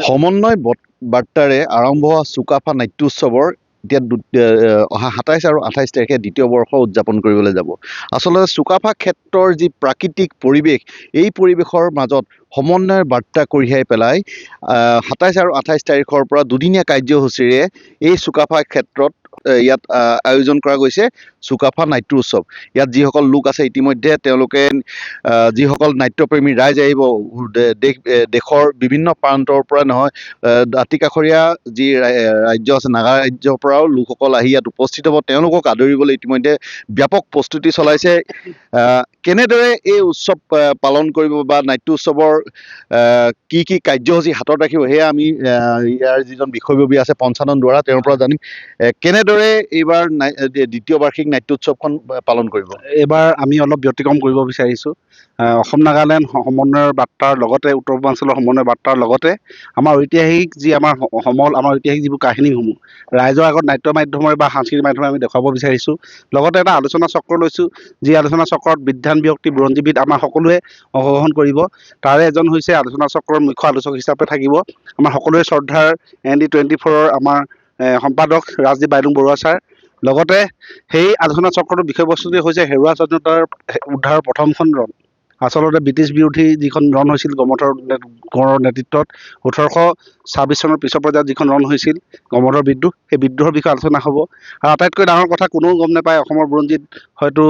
সমন্বয় বাৰ্তাৰে আৰম্ভ হোৱা চুকাফা নাট্যোৎসৱৰ এতিয়া অহা ২৭ আৰু ২৮ তাৰিখে দ্বিতীয় বৰ্ষ উদযাপন কৰিবলৈ যাব। আচলতে চুকাফা ক্ষেত্ৰৰ যি প্ৰাকৃতিক পৰিৱেশ, এই পৰিৱেশৰ মাজত সমন্বয়ৰ বাৰ্তা কঢ়িয়াই পেলাই ২৭ আৰু ২৮ তাৰিখৰ পৰা দুদিনীয়া কাৰ্যসূচীৰে এই চুকাফা ক্ষেত্ৰত ইয়াত আয়োজন কৰা গৈছে চুকাফা নাট্য উৎসৱ। ইয়াত যিসকল লোক আছে ইতিমধ্যে তেওঁলোকে যিসকল নাট্যপ্ৰেমী ৰাইজ আহিব, দেশৰ বিভিন্ন প্ৰান্তৰ পৰা নহয়, দাঁতিকাষৰীয়া যি ৰাজ্য আছে নাগা ৰাজ্যৰ পৰাও লোকসকল আহি ইয়াত উপস্থিত হ'ব। তেওঁলোকক আদৰিবলৈ ইতিমধ্যে ব্যাপক প্ৰস্তুতি চলাইছে। কেনেদৰে এই উৎসৱ পালন কৰিব বা নাট্য উৎসৱৰ কি কি কাৰ্যসূচী হাতত ৰাখিব, সেয়া আমি ইয়াৰ যিজন বিষয়ববী আছে পঞ্চানন দুৱৰা, তেওঁৰ পৰা জানিম। কেনেদৰে এইবাৰ দ্বিতীয় বাৰ্ষিক নাট্যোৎসৱখন পালন কৰিব? এইবাৰ আমি অলপ ব্যতিক্ৰম কৰিব বিচাৰিছোঁ। অসম নাগালেণ্ড সমন্বয়ৰ বাৰ্তাৰ লগতে উত্তৰ পূৰ্বাঞ্চলৰ সমন্বয়ৰ বাৰ্তাৰ লগতে আমাৰ ঐতিহাসিক যি আমাৰ ঐতিহাসিক যিবোৰ কাহিনীসমূহ ৰাইজৰ আগত নাট্য মাধ্যমেৰে বা সাংস্কৃতিক মাধ্যমেৰে আমি দেখুৱাব বিচাৰিছোঁ। লগতে এটা আলোচনা চক্ৰ লৈছোঁ, যি আলোচনা চক্ৰত বিদ্বান ব্যক্তি, বুৰঞ্জীবিদ আমাৰ সকলোৱে অংশগ্ৰহণ কৰিব। তাৰে এজন হৈছে আলোচনা চক্ৰৰ মুখ্য আলোচক হিচাপে থাকিব আমাৰ সকলোৰে শ্ৰদ্ধাৰ ND24 আমাৰ সম্পাদক ৰাজদীপ বাইলুং বৰুৱা ছাৰ। লগতে সেই আলোচনা চক্ৰটোৰ বিষয়বস্তুটোৱে হৈছে হেৰুৱা স্বাধীনতাৰ উদ্ধাৰৰ প্ৰথমখন ৰণ। আচলতে ব্ৰিটিছ বিৰোধী যিখন ৰণ হৈছিল গমধৰ কোঁৱৰৰ নেতৃত্বত ১৮২৬ চনৰ পিছৰ পৰ্যায়ত যিখন ৰণ হৈছিল গমধৰ বিদ্ৰোহ, সেই বিদ্ৰোহৰ বিষয়ে আলোচনা হ'ব। আৰু আটাইতকৈ ডাঙৰ কথা, কোনেও গম নাপায়, অসমৰ বুৰঞ্জীত হয়তো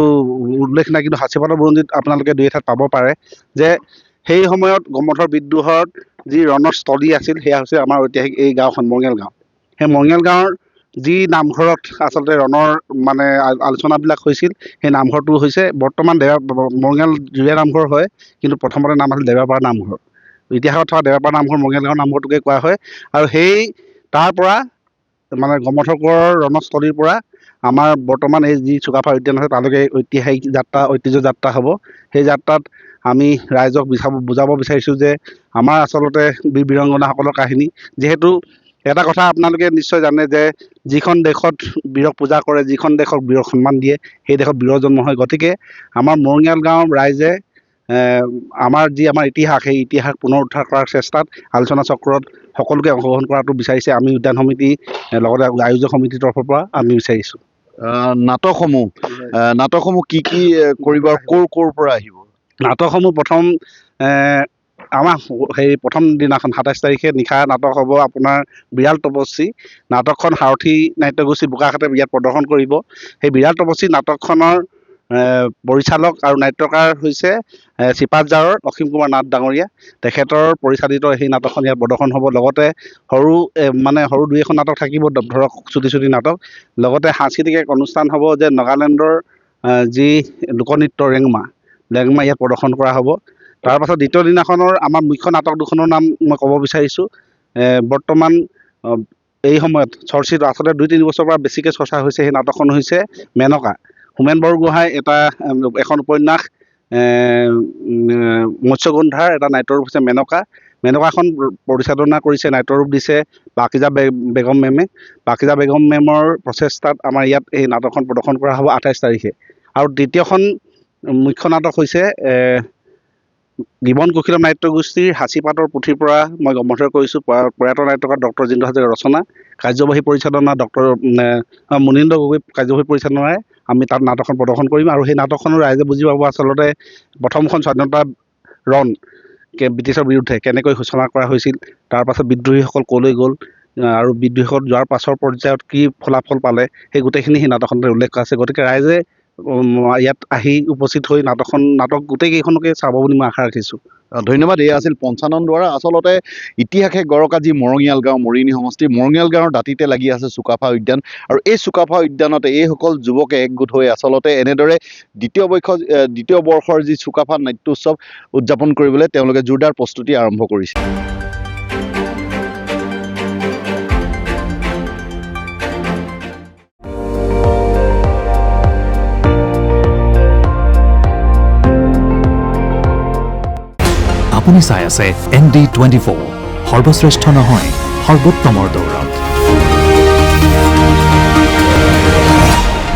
উল্লেখ নাই, কিন্তু সাঁচিপাতৰ বুৰঞ্জীত আপোনালোকে দুই এঠাইত পাব পাৰে যে সেই সময়ত গমধৰ বিদ্ৰোহৰ যি ৰণস্থলী আছিল সেয়া হৈছে আমাৰ ঐতিহাসিক এই গাঁওখন মঙিয়াল গাঁও। সেই মঙিয়াল গাঁৱৰ যি নামঘৰত আচলতে ৰণৰ মানে আলোচনাবিলাক হৈছিল, সেই নামঘৰটো হৈছে বৰ্তমান মঙিয়াল জুৰীয়া নামঘৰ হয়, কিন্তু প্ৰথমতে নাম আছিল দেৱাপাৰা নামঘৰ। ইতিহাসত থকা দেৱাপাৰা নামঘৰ মঙিয়াল গাঁৱৰ নামঘৰটোকে কোৱা হয়। আৰু সেই তাৰ পৰা মানে গমধৰ কোঁৱৰৰ ৰণস্থলীৰ পৰা আমাৰ বৰ্তমান এই যি চুকাফা উদ্যান আছে তালৈকে ঐতিহাসিক যাত্ৰা, ঐতিহ্য যাত্ৰা হ'ব। সেই যাত্ৰাত আমি ৰাইজক বুজাব বিচাৰিছোঁ যে আমাৰ আচলতে বীৰ বীৰাংগনাসকলৰ কাহিনী। যিহেতু এটা কথা আপোনালোকে নিশ্চয় জানে যে যিখন দেশত বীৰক পূজা কৰে, যিখন দেশক বীৰক সন্মান দিয়ে, সেই দেশত বীৰৰ জন্ম হয়। গতিকে আমাৰ মঙিয়াল গাঁৱৰ ৰাইজে আমাৰ ইতিহাস, সেই ইতিহাস পুনৰ উদ্ধাৰ কৰাৰ চেষ্টাত আলোচনা চক্ৰত সকলোকে অংশগ্ৰহণ কৰাটো বিচাৰিছে আমি উদ্যান সমিতি লগতে আয়োজক সমিতিৰ তৰফৰ পৰা আমি বিচাৰিছোঁ। নাটকসমূহ কি কি কৰিব আৰু ক'ৰ পৰা আহিব? নাটকসমূহ প্ৰথম দিনাখন ২৭ তাৰিখে নিশা নাটক হ'ব আপোনাৰ বিৰাল তপস্বী। নাটকখন সাৰথী নাট্যগোষ্ঠী বোকাখাতে ইয়াত প্ৰদৰ্শন কৰিব। সেই বিৰাল তপস্বী নাটকখনৰ পৰিচালক আৰু নাট্যকাৰ হৈছে চিপাঝাৰৰ অসীম কুমাৰ নাথ ডাঙৰীয়া। তেখেতৰ পৰিচালিত সেই নাটকখন ইয়াত প্ৰদৰ্শন হ'ব। লগতে সৰু দুই এখন নাটক থাকিব, ধৰক চুটি নাটক। লগতে সাংস্কৃতিক এক অনুষ্ঠান হ'ব যে নাগালেণ্ডৰ যি লোকনৃত্য লেংমা ইয়াত প্ৰদৰ্শন কৰা হ'ব। তাৰপাছত দ্বিতীয় দিনাখনৰ আমাৰ মুখ্য নাটক দুখনৰ নাম মই ক'ব বিচাৰিছোঁ। বৰ্তমান এই সময়ত চৰ্চিত, আচলতে ২-৩ বছৰৰ পৰা বেছিকৈ চৰ্চা হৈছে সেই নাটকখন হৈছে মেনকা। হোমেন বৰগোহাঁই এখন উপন্যাস মৎস্যগন্ধাৰ এটা নাট্যৰূপ হৈছে মেনকা। মেনকাখন পৰিচালনা কৰিছে, নাট্যৰূপ দিছে পাকিজা বেগম মেমে। পাকিজা বেগম মেমৰ প্ৰচেষ্টাত আমাৰ ইয়াত এই নাটকখন প্ৰদৰ্শন কৰা হ'ব ২৮ তাৰিখে। আৰু দ্বিতীয়খন মুখ্য নাটক হৈছে গিবন কুশীলম নাট্যগোষ্ঠীৰ সাঁচিপাতৰ পুথিৰ পৰা মই গমধৰ কৰিছোঁ প্ৰয়াত নাট্যকাৰ ডক্টৰ জিন্তু হাজৰিকাৰ ৰচনা। কাৰ্যবাহী পৰিচালনা ডক্টৰ মুনীন্দ্ৰ গগৈ কাৰ্যবাহী পৰিচালনাৰে আমি তাত নাটকখন প্ৰদৰ্শন কৰিম। আৰু সেই নাটকখনো ৰাইজে বুজি পাব আচলতে প্ৰথমখন স্বাধীনতা ৰণ ব্ৰিটিছৰ বিৰুদ্ধে কেনেকৈ সূচনা কৰা হৈছিল, তাৰপাছত বিদ্ৰোহীসকল ক'লৈ গ'ল আৰু বিদ্ৰোহীসকল যোৱাৰ পাছৰ পৰ্যায়ত কি ফলাফল পালে, সেই গোটেইখিনি সেই নাটকখনতে উল্লেখ কৰা আছে। গতিকে ৰাইজে ইয়াত আহি উপস্থিত হৈ নাটক গোটেইকেইখনকে চাব বুলি মই আশা ৰাখিছোঁ। ধন্যবাদ। এয়া আছিল পঞ্চানন দুৱৰা। আচলতে ইতিহাসে গৰকা যি মৰঙীয়াল গাঁও, মৰিয়নি সমষ্টি, মৰঙীয়াল গাঁৱৰ দাঁতিতে লাগি আছে চুকাফা উদ্যান। আৰু এই চুকাফা উদ্যানতে এইসকল যুৱকে একগোট হৈ আচলতে এনেদৰে দ্বিতীয় বৰ্ষৰ যি চুকাফা নাট্যোৎসৱ উদযাপন কৰিবলৈ তেওঁলোকে জোৰদাৰ প্ৰস্তুতি আৰম্ভ কৰিছে। আপুনি চাই আছে ND24, সৰ্বশ্ৰেষ্ঠ নহয় সৰ্বোত্তমৰ দৌৰত।